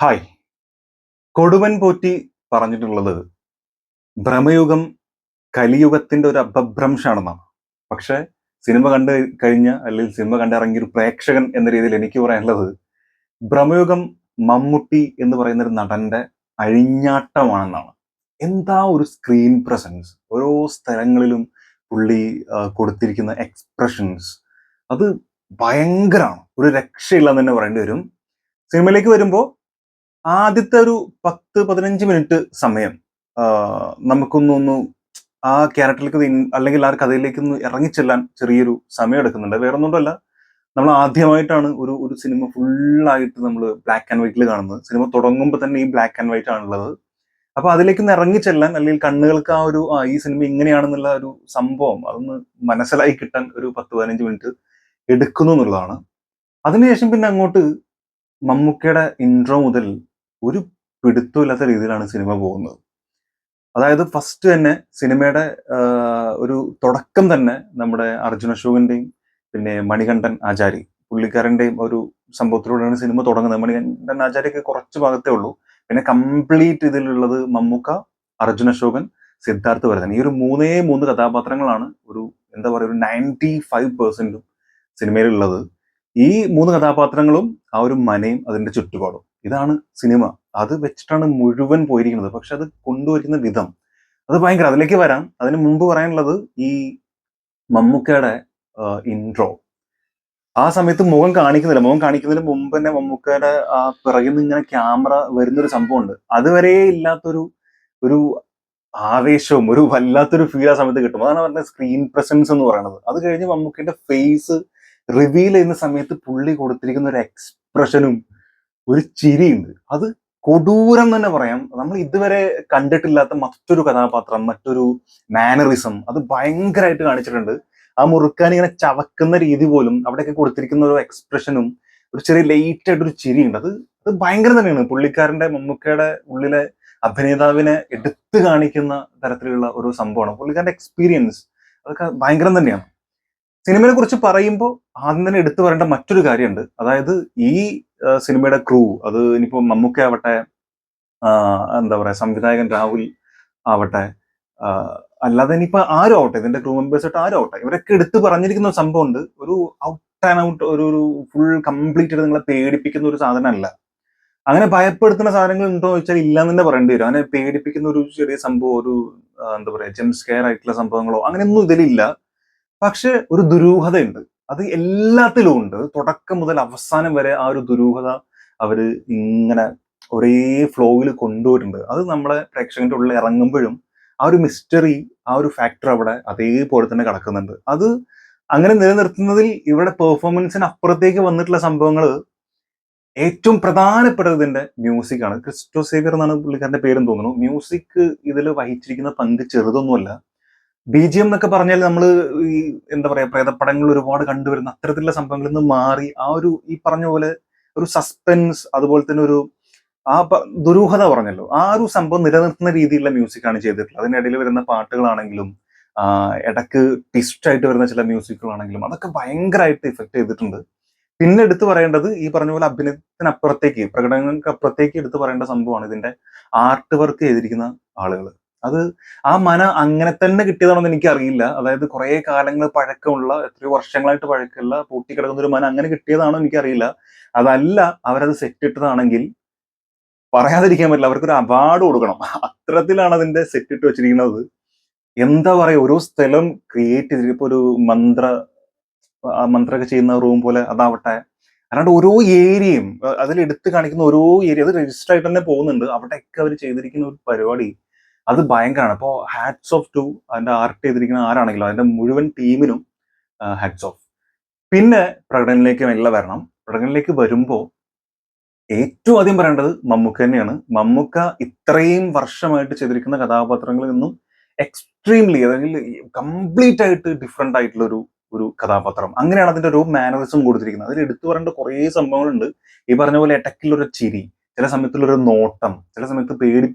Hi. കൊടുവൻ Potti പറഞ്ഞിട്ടുള്ളത് ഭ്രമയുഗം കലിയുഗത്തിന്റെ ഒരു അപഭ്രംശാണെന്നാണ്. പക്ഷെ സിനിമ കണ്ട് കഴിഞ്ഞ അല്ലെങ്കിൽ സിനിമ കണ്ടിറങ്ങിയ ഒരു പ്രേക്ഷകൻ എന്ന രീതിയിൽ എനിക്ക് പറയാനുള്ളത് ഭ്രമയുഗം മമ്മൂട്ടി എന്ന് പറയുന്ന ഒരു നടന്റെ അഴിഞ്ഞാട്ടമാണെന്നാണ്. എന്താ ഒരു സ്ക്രീൻ പ്രസൻസ്! ഓരോ സ്ഥലങ്ങളിലും പുള്ളി കൊടുത്തിരിക്കുന്ന എക്സ്പ്രഷൻസ് അത് ഭയങ്കരാണ്. ഒരു രക്ഷയില്ലെന്ന് തന്നെ പറയേണ്ടി വരും. സിനിമയിലേക്ക് വരുമ്പോൾ ആദ്യത്തെ ഒരു 10-15 മിനിറ്റ് സമയം നമുക്കൊന്ന് ആ ക്യാരക്ടറിലേക്ക് അല്ലെങ്കിൽ ആ കഥയിലേക്കൊന്ന് ഇറങ്ങിച്ചെല്ലാൻ ചെറിയൊരു സമയം എടുക്കുന്നുണ്ട്. വേറൊന്നുകൊണ്ടല്ല, നമ്മൾ ആദ്യമായിട്ടാണ് ഒരു ഒരു സിനിമ ഫുള്ളായിട്ട് നമ്മൾ ബ്ലാക്ക് ആൻഡ് വൈറ്റിൽ കാണുന്നത്. സിനിമ തുടങ്ങുമ്പോൾ തന്നെ ഈ ബ്ലാക്ക് ആൻഡ് വൈറ്റ് ആണുള്ളത്. അപ്പൊ അതിലേക്കൊന്ന് ഇറങ്ങിച്ചെല്ലാൻ അല്ലെങ്കിൽ കണ്ണുകൾക്ക് ആ ഒരു ഈ സിനിമ ഇങ്ങനെയാണെന്നുള്ള ഒരു സംഭവം അതൊന്ന് മനസ്സിലായി കിട്ടാൻ ഒരു 10-15 മിനിറ്റ് എടുക്കുന്നു എന്നുള്ളതാണ്. അതിനുശേഷം പിന്നെ അങ്ങോട്ട് മമ്മൂക്കയുടെ ഇൻട്രോ മുതൽ ഒരു പിടുത്തമില്ലാത്ത രീതിയിലാണ് സിനിമ പോകുന്നത്. അതായത് ഫസ്റ്റ് തന്നെ സിനിമയുടെ ഒരു തുടക്കം തന്നെ നമ്മുടെ അർജുൻ അശോകന്റെയും പിന്നെ മണികണ്ഠൻ ആചാരി പുള്ളിക്കാരന്റെയും ഒരു സംഭവത്തിലൂടെയാണ് സിനിമ തുടങ്ങുന്നത്. മണികണ്ഠൻ ആചാര്യക്ക് കുറച്ച് ഭാഗത്തേ ഉള്ളൂ. പിന്നെ കംപ്ലീറ്റ് ഇതിലുള്ളത് മമ്മൂക്ക, അർജുൻ അശോകൻ, സിദ്ധാർത്ഥ് ഭരതൻ. ഈ ഒരു മൂന്ന് കഥാപാത്രങ്ങളാണ് ഒരു എന്താ പറയുക ഒരു 95% സിനിമയിലുള്ളത്. ഈ മൂന്ന് കഥാപാത്രങ്ങളും ആ ഒരു മനയും അതിന്റെ ചുറ്റുപാടും ഇതാണ് സിനിമ. അത് വെച്ചിട്ടാണ് മുഴുവൻ പോയിരിക്കുന്നത്. പക്ഷെ അത് കൊണ്ടുവരുന്ന വിധം അത് ഭയങ്കര. അതിലേക്ക് വരാം. അതിന് മുമ്പ് പറയാനുള്ളത് ഈ മമ്മൂക്കയുടെ ഇൻട്രോ. ആ സമയത്ത് മുഖം കാണിക്കുന്നില്ല. മുഖം കാണിക്കുന്നതിന് മുമ്പ് തന്നെ മമ്മൂക്കയുടെ ആ പിറകിൽ നിന്ന് ഇങ്ങനെ ക്യാമറ വരുന്നൊരു സംഭവമുണ്ട്. അതുവരെ ഇല്ലാത്തൊരു ഒരു ആവേശവും ഒരു വല്ലാത്തൊരു ഫീൽ ആ സമയത്ത് കിട്ടും. അതാണ് പറഞ്ഞ സ്ക്രീൻ പ്രസൻസ് എന്ന് പറയുന്നത്. അത് കഴിഞ്ഞ് മമ്മൂക്കിന്റെ ഫേസ് റിവീൽ ചെയ്യുന്ന സമയത്ത് പുള്ളി കൊടുത്തിരിക്കുന്ന ഒരു എക്സ്പ്രഷനും ഒരു ചിരിയുണ്ട്. അത് കൊടൂരം തന്നെ പറയാം. നമ്മൾ ഇതുവരെ കണ്ടിട്ടില്ലാത്ത മറ്റൊരു കഥാപാത്രം, മറ്റൊരു മാനറിസം അത് ഭയങ്കരമായിട്ട് കാണിച്ചിട്ടുണ്ട്. ആ മുറുക്കാൻ ഇങ്ങനെ ചവക്കുന്ന രീതി പോലും അവിടെയൊക്കെ കൊടുത്തിരിക്കുന്ന ഒരു എക്സ്പ്രഷനും ഒരു ചെറിയ ലേറ്റ് ആയിട്ടൊരു ചിരിയുണ്ട്. അത് ഭയങ്കരം തന്നെയാണ്. പുള്ളിക്കാരന്റെ മമ്മൂക്കയുടെ ഉള്ളിലെ അഭിനേതാവിനെ എടുത്തു കാണിക്കുന്ന തരത്തിലുള്ള ഒരു സംഭവമാണ്. പുള്ളിക്കാരന്റെ എക്സ്പീരിയൻസ് അതൊക്കെ ഭയങ്കരം തന്നെയാണ്. സിനിമയെ കുറിച്ച് പറയുമ്പോൾ ആദ്യം തന്നെ എടുത്തു പറയേണ്ട മറ്റൊരു കാര്യമുണ്ട്. അതായത് ഈ സിനിമയുടെ ക്രൂ, അത് ഇനിയിപ്പോ മമ്മൂക്ക ആവട്ടെ, എന്താ പറയാ സംവിധായകൻ രാഹുൽ ആവട്ടെ, അല്ലാതെ ഇനിയിപ്പോ ആരും ആവട്ടെ, ഇതിന്റെ ക്രൂ മെമ്പേഴ്സ് ആയിട്ട് ആരും ആവട്ടെ, ഇവരൊക്കെ എടുത്തു പറഞ്ഞിരിക്കുന്ന ഒരു സംഭവമുണ്ട്. ഒരു ഔട്ട് ആൻഡ് ഔട്ട് ഒരു ഫുൾ കംപ്ലീറ്റ് ആയിട്ട് നിങ്ങളെ പേടിപ്പിക്കുന്ന ഒരു സാധനമല്ല. അങ്ങനെ ഭയപ്പെടുത്തുന്ന സാധനങ്ങൾ ഉണ്ടോ എന്ന് ചോദിച്ചാൽ ഇല്ലാന്ന് തന്നെ പറയേണ്ടി വരും. അങ്ങനെ പേടിപ്പിക്കുന്ന ഒരു ചെറിയ സംഭവം, ഒരു എന്താ പറയാ ജംപ് സ്കെയർ ആയിട്ടുള്ള സംഭവങ്ങളോ അങ്ങനെയൊന്നും ഇതിലില്ല. പക്ഷെ ഒരു ദുരൂഹതയുണ്ട്. അത് എല്ലാത്തിലും ഉണ്ട്. തുടക്കം മുതൽ അവസാനം വരെ ആ ഒരു ദുരൂഹത അവര് ഇങ്ങനെ ഒരേ ഫ്ലോയിൽ കൊണ്ടുപോയിട്ടുണ്ട്. അത് നമ്മളെ പ്രേക്ഷകന്റെ ഉള്ളിൽ ഇറങ്ങുമ്പോഴും ആ ഒരു മിസ്റ്ററി, ആ ഒരു ഫാക്ടർ അവിടെ അതേപോലെ തന്നെ കിടക്കുന്നുണ്ട്. അത് അങ്ങനെ നിലനിർത്തുന്നതിൽ ഇവരുടെ പെർഫോമൻസിന് അപ്പുറത്തേക്ക് വന്നിട്ടുള്ള സംഭവങ്ങൾ ഏറ്റവും പ്രധാനപ്പെട്ടതിന്റെ മ്യൂസിക്കാണ്. ക്രിസ്റ്റോ സേവിയർ എന്നാണ് പുള്ളിക്കാരന്റെ പേരെന്ന് തോന്നുന്നു. മ്യൂസിക് ഇതിൽ വഹിച്ചിരിക്കുന്ന പങ്ക് ചെറുതൊന്നുമല്ല. ബിജിഎം എന്നൊക്കെ പറഞ്ഞാൽ നമ്മൾ ഈ എന്താ പറയാ പ്രേതപ്പടങ്ങൾ ഒരുപാട് കണ്ടുവരുന്ന അത്തരത്തിലുള്ള സംഭവങ്ങളിൽ നിന്ന് മാറി ആ ഒരു ഈ പറഞ്ഞ പോലെ ഒരു സസ്പെൻസ്, അതുപോലെ തന്നെ ഒരു ദുരൂഹത പറഞ്ഞല്ലോ, ആ ഒരു സംഭവം നിലനിർത്തുന്ന രീതിയിലുള്ള മ്യൂസിക്കാണ് ചെയ്തിട്ടുള്ളത്. അതിനിടയിൽ വരുന്ന പാട്ടുകളാണെങ്കിലും ഇടക്ക് ട്വിസ്റ്റ് ആയിട്ട് വരുന്ന ചില മ്യൂസിക്കുകളാണെങ്കിലും അതൊക്കെ ഭയങ്കരമായിട്ട് ഇഫക്ട് ചെയ്തിട്ടുണ്ട്. പിന്നെ എടുത്തു പറയേണ്ടത് ഈ പറഞ്ഞ പോലെ അഭിനയത്തിനപ്പുറത്തേക്ക്, പ്രകടനങ്ങൾക്ക് അപ്പുറത്തേക്ക് എടുത്തു പറയേണ്ട സംഭവമാണ് ഇതിന്റെ ആർട്ട് വർക്ക് ചെയ്തിരിക്കുന്ന ആളുകൾ. അത് ആ മന അങ്ങനെ തന്നെ കിട്ടിയതാണെന്ന് എനിക്ക് അറിയില്ല. അതായത് കുറെ കാലങ്ങൾ പഴക്കമുള്ള, എത്രയോ വർഷങ്ങളായിട്ട് പഴക്കമുള്ള പൂട്ടിക്കിടക്കുന്ന ഒരു മന അങ്ങനെ കിട്ടിയതാണോ എനിക്കറിയില്ല. അതല്ല അവരത് സെറ്റ് ഇട്ടതാണെങ്കിൽ പറയാതിരിക്കാൻ പറ്റില്ല, അവർക്കൊരു അവാർഡ് കൊടുക്കണം. അത്തരത്തിലാണ് അതിന്റെ സെറ്റ് ഇട്ട് വെച്ചിരിക്കുന്നത്. എന്താ പറയാ, ഓരോ സ്ഥലം ക്രിയേറ്റ് ചെയ്തിരിക്കും. ഇപ്പൊ ഒരു മന്ത്രമൊക്കെ ചെയ്യുന്ന റൂം പോലെ അതാവട്ടെ, അല്ലാണ്ട് ഓരോ ഏരിയയും അതിൽ എടുത്ത് കാണിക്കുന്ന ഓരോ ഏരിയ അത് രജിസ്റ്റർ ആയിട്ട് തന്നെ പോകുന്നുണ്ട്. അവിടെയൊക്കെ അവർ ചെയ്തിരിക്കുന്ന ഒരു പരിപാടി അത് ഭയങ്കരമാണ്. അപ്പോൾ ഹാറ്റ്സ് ഓഫ് ടു അതിന്റെ ആർട്ട് ചെയ്തിരിക്കുന്ന ആരാണെങ്കിലും അതിന്റെ മുഴുവൻ ടീമിനും ഹാറ്റ്സ് ഓഫ്. പിന്നെ പ്രകടനത്തിലേക്ക് മെല്ലെ വരണം. പ്രകടനത്തിലേക്ക് വരുമ്പോൾ ഏറ്റവും ആദ്യം പറയേണ്ടത് മമ്മൂക്ക തന്നെയാണ്. മമ്മൂക്ക ഇത്രയും വർഷമായിട്ട് ചെയ്തിരിക്കുന്ന കഥാപാത്രങ്ങളിൽ നിന്നും എക്സ്ട്രീംലി, അല്ലെങ്കിൽ കംപ്ലീറ്റ് ആയിട്ട് ഡിഫറെന്റ് ആയിട്ടുള്ള ഒരു ഒരു കഥാപാത്രം. അങ്ങനെയാണ് അതിന്റെ ഒരു മാനറിസം കൊടുത്തിരിക്കുന്നത്. അതിൽ എടുത്തു പറയേണ്ട കുറേ സംഭവങ്ങളുണ്ട്. ഈ പറഞ്ഞ പോലെ ഇടയ്ക്കുള്ളൊരു ചിരി, ചില സമയത്തുള്ളൊരു നോട്ടം, ചില സമയത്ത്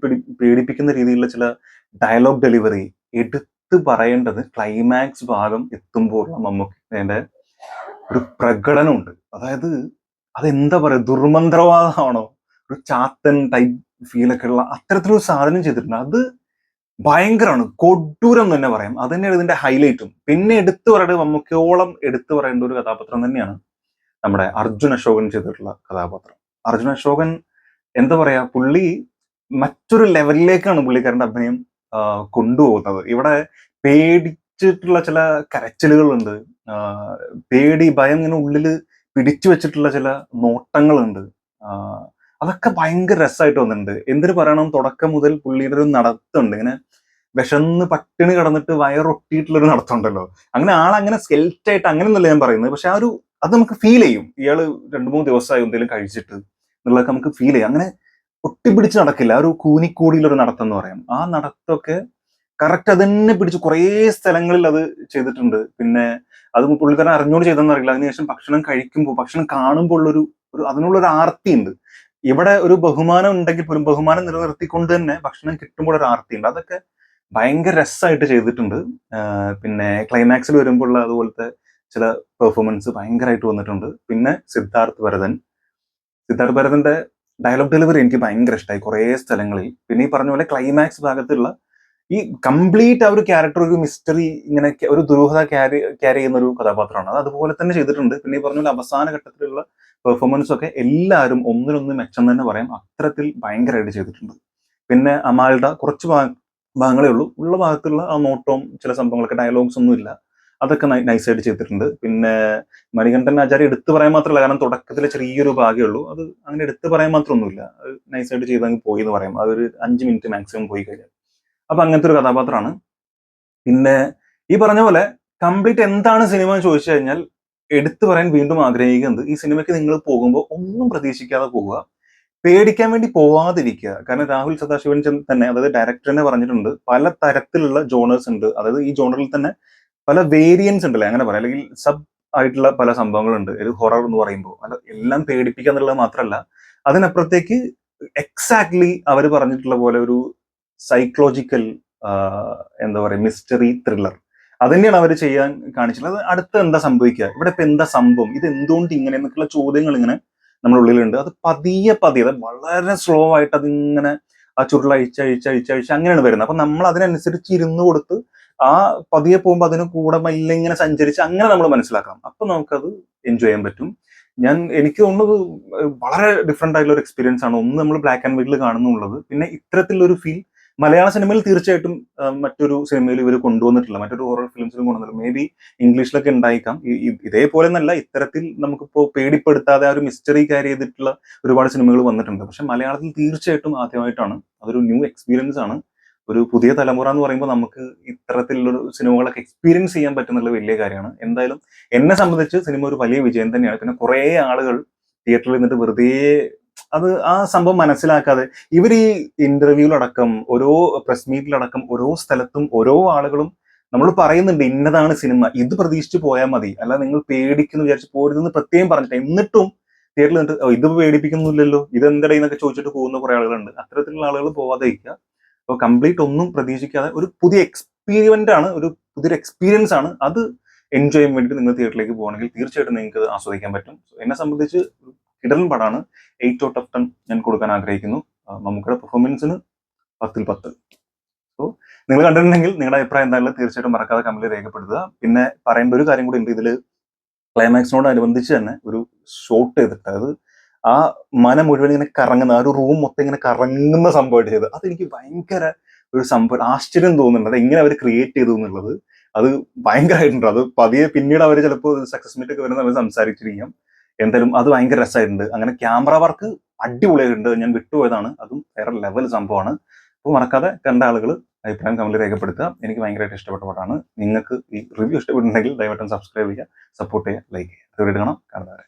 പേടിപ്പിക്കുന്ന രീതിയിലുള്ള ചില ഡയലോഗ് ഡെലിവറി. എടുത്തു പറയേണ്ടത് ക്ലൈമാക്സ് ഭാഗം എത്തുമ്പോഴുള്ള മമ്മൂക്കയുടെ ഒരു പ്രകടനമുണ്ട്. അതായത് അതെന്താ പറയാ, ദുർമന്ത്രവാദമാണോ ഒരു ചാത്തൻ ടൈപ്പ് ഫീലൊക്കെ ഉള്ള അത്തരത്തിലൊരു സാധനം ചെയ്തിട്ടുണ്ട്. അത് ഭയങ്കരമാണ്, കൊഡ്ഡൂരം എന്ന് തന്നെ പറയാം. അത് തന്നെയാണ് ഇതിന്റെ ഹൈലൈറ്റും. പിന്നെ എടുത്തു പറയേണ്ടത്, മമ്മൂക്കയോളം എടുത്തു പറയേണ്ട ഒരു കഥാപാത്രം തന്നെയാണ് നമ്മുടെ അർജുൻ അശോകൻ ചെയ്തിട്ടുള്ള കഥാപാത്രം. അർജുൻ അശോകൻ എന്താ പറയാ, പുള്ളി മറ്റൊരു ലെവലിലേക്കാണ് പുള്ളിക്കാരന്റെ അഭിനയം കൊണ്ടുപോകുന്നത്. ഇവിടെ പേടിച്ചിട്ടുള്ള ചില കരച്ചിലുകളുണ്ട്, പേടി ഭയം ഇങ്ങനെ ഉള്ളില് പിടിച്ചു വെച്ചിട്ടുള്ള ചില നോട്ടങ്ങളുണ്ട്. അതൊക്കെ ഭയങ്കര രസമായിട്ട് വന്നിട്ടുണ്ട്. എന്തിനു പറയണം, തുടക്കം മുതൽ പുള്ളിയുടെ ഒരു നടത്തുണ്ട്. ഇങ്ങനെ വിശന്ന് പട്ടിണി കിടന്നിട്ട് വയറൊട്ടിയിട്ടുള്ള ഒരു നടത്തമുണ്ടല്ലോ. അങ്ങനെ ആളങ്ങനെ സ്കെൽറ്റായിട്ട് അങ്ങനെയൊന്നുമല്ല ഞാൻ പറയുന്നത്. പക്ഷെ ആ ഒരു അത് നമുക്ക് ഫീൽ ചെയ്യും. ഇയാള് 2-3 ദിവസമായി എന്തെങ്കിലും കഴിച്ചിട്ട് എന്നുള്ളതൊക്കെ നമുക്ക് ഫീൽ ചെയ്യും. അങ്ങനെ ഒട്ടിപ്പിടിച്ച് നടക്കില്ല. ആ ഒരു കൂനിക്കൂടിയിലൊരു നടത്തം എന്ന് പറയാം. ആ നടത്തമൊക്കെ കറക്റ്റ് അത് തന്നെ പിടിച്ച് കുറേ സ്ഥലങ്ങളിൽ അത് ചെയ്തിട്ടുണ്ട്. പിന്നെ അത് പുള്ളിക്കാരൻ അറിഞ്ഞോട് ചെയ്തെന്ന് അറിയില്ല. അതിനുശേഷം ഭക്ഷണം കഴിക്കുമ്പോൾ, ഭക്ഷണം കാണുമ്പോൾ ഉള്ളൊരു അതിനുള്ളൊരു ആർത്തി ഉണ്ട്. ഇവിടെ ഒരു ബഹുമാനം ഉണ്ടെങ്കിൽ പോലും ബഹുമാനം നിലനിർത്തിക്കൊണ്ട് തന്നെ ഭക്ഷണം കിട്ടുമ്പോൾ ഒരു ആർത്തി ഉണ്ട്. അതൊക്കെ ഭയങ്കര രസമായിട്ട് ചെയ്തിട്ടുണ്ട്. പിന്നെ ക്ലൈമാക്സിൽ വരുമ്പോൾ അതുപോലത്തെ ചില പെർഫോമൻസ് ഭയങ്കരമായിട്ട് വന്നിട്ടുണ്ട്. പിന്നെ സിദ്ധാർത്ഥ് ഭരതന്റെ ഡയലോഗ് ഡെലിവറി എനിക്ക് ഭയങ്കര ഇഷ്ടമായി കുറേ സ്ഥലങ്ങളിൽ. പിന്നെ ഈ പറഞ്ഞ പോലെ ക്ലൈമാക്സ് ഭാഗത്തുള്ള ഈ കംപ്ലീറ്റ് ആ ഒരു ക്യാരക്ടർ ഒരു മിസ്റ്ററി, ഇങ്ങനെ ഒരു ദുരൂഹത ക്യാരി ചെയ്യുന്ന ഒരു കഥാപാത്രമാണ്. അത് അതുപോലെ തന്നെ ചെയ്തിട്ടുണ്ട്. പിന്നെ ഈ പറഞ്ഞ പോലെ അവസാന ഘട്ടത്തിലുള്ള പെർഫോമൻസ് ഒക്കെ എല്ലാവരും ഒന്നിനൊന്ന് മെച്ചം തന്നെ പറയാം. അത്തരത്തിൽ ഭയങ്കരമായിട്ട് ചെയ്തിട്ടുണ്ട്. പിന്നെ അമാൽഡ കുറച്ച് ഭാഗങ്ങളേ ഉള്ളൂ. ഉള്ള ഭാഗത്തുള്ള ആ നോട്ടവും ചില സംഭവങ്ങളൊക്കെ, ഡയലോഗ്സ് ഒന്നും ഇല്ല, അതൊക്കെ നൈസായിട്ട് ചെയ്തിട്ടുണ്ട്. പിന്നെ മണികണ്ഠൻ ആചാര്യ എടുത്തു പറയാൻ മാത്രമല്ല, കാരണം തുടക്കത്തിലെ ചെറിയൊരു ഭാഗമേ ഉള്ളൂ, അത് അങ്ങനെ എടുത്തു പറയാൻ മാത്രമൊന്നുമില്ല. അത് നൈസായിട്ട് ചെയ്തങ്ങ് പോയി എന്ന് പറയാം. അതൊരു 5 മിനിറ്റ് മാക്സിമം പോയി കഴിഞ്ഞാൽ. അപ്പൊ അങ്ങനത്തെ ഒരു കഥാപാത്രമാണ്. പിന്നെ ഈ പറഞ്ഞ പോലെ കംപ്ലീറ്റ് എന്താണ് സിനിമ എന്ന് ചോദിച്ചു കഴിഞ്ഞാൽ എടുത്തു പറയാൻ വീണ്ടും ആഗ്രഹിക്കുന്നത്, ഈ സിനിമയ്ക്ക് നിങ്ങൾ പോകുമ്പോൾ ഒന്നും പ്രതീക്ഷിക്കാതെ പോവുക, പേടിക്കാൻ വേണ്ടി പോവാതിരിക്കുക. കാരണം രാഹുൽ സദാശിവൻ തന്നെ, അതായത് ഡയറക്ടർ തന്നെ പറഞ്ഞിട്ടുണ്ട്, പല തരത്തിലുള്ള ജോണേഴ്സ് ഉണ്ട്. അതായത് ഈ ജോണറിൽ തന്നെ പല വേരിയൻസ് ഉണ്ടല്ലേ, അങ്ങനെ പറയാം, അല്ലെങ്കിൽ സബ് ആയിട്ടുള്ള പല സംഭവങ്ങളുണ്ട്. ഒരു ഹൊറർ എന്ന് പറയുമ്പോൾ അത് എല്ലാം പേടിപ്പിക്കുക എന്നുള്ളത് മാത്രമല്ല, അതിനപ്പുറത്തേക്ക് എക്സാക്ട്ലി അവർ പറഞ്ഞിട്ടുള്ള പോലെ ഒരു സൈക്കോളജിക്കൽ എന്താ പറയുക, മിസ്റ്ററി ത്രില്ലർ, അത് തന്നെയാണ് അവർ ചെയ്യാൻ കാണിച്ചിട്ടുള്ളത്. അടുത്ത എന്താ സംഭവിക്കുക, ഇവിടെ ഇപ്പൊ എന്താ സംഭവം, ഇത് എന്തുകൊണ്ട് ഇങ്ങനെ എന്നൊക്കെയുള്ള ചോദ്യങ്ങൾ ഇങ്ങനെ നമ്മുടെ ഉള്ളിലുണ്ട്. അത് പതിയെ അത് വളരെ സ്ലോ ആയിട്ട് അതിങ്ങനെ ആ ചുരുൾ അഴിച്ചഴിച്ചഴിച്ചഴിച്ച് അങ്ങനെയാണ് വരുന്നത്. അപ്പൊ നമ്മൾ അതിനനുസരിച്ച് ഇരുന്ന് കൊടുത്ത് ആ പതിയെ പോകുമ്പോൾ അതിന് കൂടെ മെല്ലെ ഇങ്ങനെ സഞ്ചരിച്ച് അങ്ങനെ നമ്മൾ മനസ്സിലാക്കണം. അപ്പൊ നമുക്കത് എൻജോയ് ചെയ്യാൻ പറ്റും. എനിക്ക് തോന്നുന്നത് വളരെ ഡിഫറെന്റ് ആയിട്ടുള്ള ഒരു എക്സ്പീരിയൻസ് ആണ്. ഒന്ന് നമ്മൾ ബ്ലാക്ക് ആൻഡ് വൈറ്റിൽ കാണുന്നുള്ളത്, പിന്നെ ഇത്തരത്തിലൊരു ഫീൽ മലയാള സിനിമയിൽ തീർച്ചയായിട്ടും മറ്റൊരു സിനിമയിൽ ഇവർ കൊണ്ടുവന്നിട്ടില്ല, മറ്റൊരു ഹൊറർ ഫിലിംസിലും കൊണ്ടുവന്നിട്ടില്ല. മേ ബി ഇംഗ്ലീഷിലൊക്കെ ഉണ്ടായിക്കാം. ഇതേപോലെ എന്നല്ല, ഇത്തരത്തിൽ നമുക്കിപ്പോ പേടിപ്പെടുത്താതെ ആ ഒരു മിസ്റ്ററി ക്യാരി ചെയ്തിട്ടുള്ള ഒരുപാട് സിനിമകൾ വന്നിട്ടുണ്ട്. പക്ഷെ മലയാളത്തിൽ തീർച്ചയായിട്ടും ആദ്യമായിട്ടാണ്. അതൊരു ന്യൂ എക്സ്പീരിയൻസ് ആണ്. ഒരു പുതിയ തലമുറ എന്ന് പറയുമ്പോൾ നമുക്ക് ഇത്തരത്തിലുള്ളൊരു സിനിമകളൊക്കെ എക്സ്പീരിയൻസ് ചെയ്യാൻ പറ്റുന്നുള്ള വലിയ കാര്യമാണ്. എന്തായാലും എന്നെ സംബന്ധിച്ച് സിനിമ ഒരു വലിയ വിജയം തന്നെയാണ്. പിന്നെ കുറേ ആളുകൾ തിയേറ്ററിൽ നിന്നിട്ട് വെറുതെ അത് ആ സംഭവം മനസ്സിലാക്കാതെ, ഇവർ ഈ ഇന്റർവ്യൂലടക്കം ഓരോ പ്രസ് മീറ്റിലടക്കം ഓരോ സ്ഥലത്തും ഓരോ ആളുകളും നമ്മൾ പറയുന്നുണ്ട് ഇന്നതാണ് സിനിമ, ഇത് പ്രതീക്ഷിച്ച് പോയാൽ മതി, അല്ല നിങ്ങൾ പേടിക്കുന്നു വിചാരിച്ച് പോരുതെന്ന് പ്രത്യേകം പറഞ്ഞിട്ട്, എന്നിട്ടും തിയേറ്ററിൽ നിന്നിട്ട് ഇത് പേടിപ്പിക്കുന്നില്ലല്ലോ, ഇത് എന്തടേ എന്നൊക്കെ ചോദിച്ചിട്ട് പോകുന്ന കുറെ ആളുകളുണ്ട്. അത്തരത്തിലുള്ള ആളുകൾ പോവാതെ ഇരിക്കുക. അപ്പോൾ കംപ്ലീറ്റ് ഒന്നും പ്രതീക്ഷിക്കാതെ ഒരു പുതിയ എക്സ്പീരിമെന്റ് ആണ്, ഒരു പുതിയൊരു എക്സ്പീരിയൻസ് ആണ്. അത് എൻജോയ് ചെയ്യാൻ വേണ്ടിയിട്ട് നിങ്ങൾ തിയേറ്ററിലേക്ക് പോകണമെങ്കിൽ തീർച്ചയായിട്ടും നിങ്ങൾക്ക് ആസ്വദിക്കാൻ പറ്റും. എന്നെ സംബന്ധിച്ച് കിടലൻ പടാണ്. 8/10 ഞാൻ കൊടുക്കാൻ ആഗ്രഹിക്കുന്നു. മമ്മൂക്കയുടെ പെർഫോമൻസിന് 10/ൽ 10. സോ നിങ്ങൾ കണ്ടിട്ടുണ്ടെങ്കിൽ നിങ്ങളുടെ അഭിപ്രായം എന്തായാലും തീർച്ചയായിട്ടും മറക്കാതെ കമന്റിൽ രേഖപ്പെടുത്തുക. പിന്നെ പറയേണ്ട ഒരു കാര്യം കൂടി ഉണ്ട്, ഇതിൽ ക്ലൈമാക്സിനോടനുബന്ധിച്ച് തന്നെ ഒരു ഷോട്ട് ചെയ്തിട്ട്, അത് ആ മന മുഴുവൻ ഇങ്ങനെ കറങ്ങുന്ന, ആ ഒരു റൂം മൊത്തം ഇങ്ങനെ കറങ്ങുന്ന സംഭവമായിട്ട് ചെയ്ത്, അതെനിക്ക് ഭയങ്കര ഒരു സംഭവം ആശ്ചര്യം തോന്നുന്നുണ്ട്. അത് എങ്ങനെ അവർ ക്രിയേറ്റ് ചെയ്തു എന്നുള്ളത് അത് ഭയങ്കരമായിട്ടുണ്ട്. അത് പതിയെ പിന്നീട് അവർ ചിലപ്പോൾ സക്സസ് മീറ്റ് ഒക്കെ വരുന്ന അവർ സംസാരിച്ചിരിക്കാം. എന്തായാലും അത് ഭയങ്കര രസമായിട്ടുണ്ട്. അങ്ങനെ ക്യാമറ വർക്ക് അടിപൊളിയായിട്ടുണ്ട്. ഞാൻ വിട്ടുപോയതാണ്, അതും വേറെ ലെവൽ സംഭവമാണ്. അപ്പോൾ മറക്കാതെ കണ്ട ആളുകൾ അഭിപ്രായം കമന്റിൽ രേഖപ്പെടുത്തുക. എനിക്ക് ഭയങ്കരമായിട്ട് ഇഷ്ടപ്പെട്ട പടമാണ്. നിങ്ങൾക്ക് ഈ റിവ്യൂ ഇഷ്ടപ്പെട്ടിട്ടുണ്ടെങ്കിൽ ദയവായിട്ടും സബ്സ്ക്രൈബ് ചെയ്യുക, സപ്പോർട്ട് ചെയ്യുക, ലൈക്ക് ചെയ്യുക. കാണാം. കാണുന്നവരെ.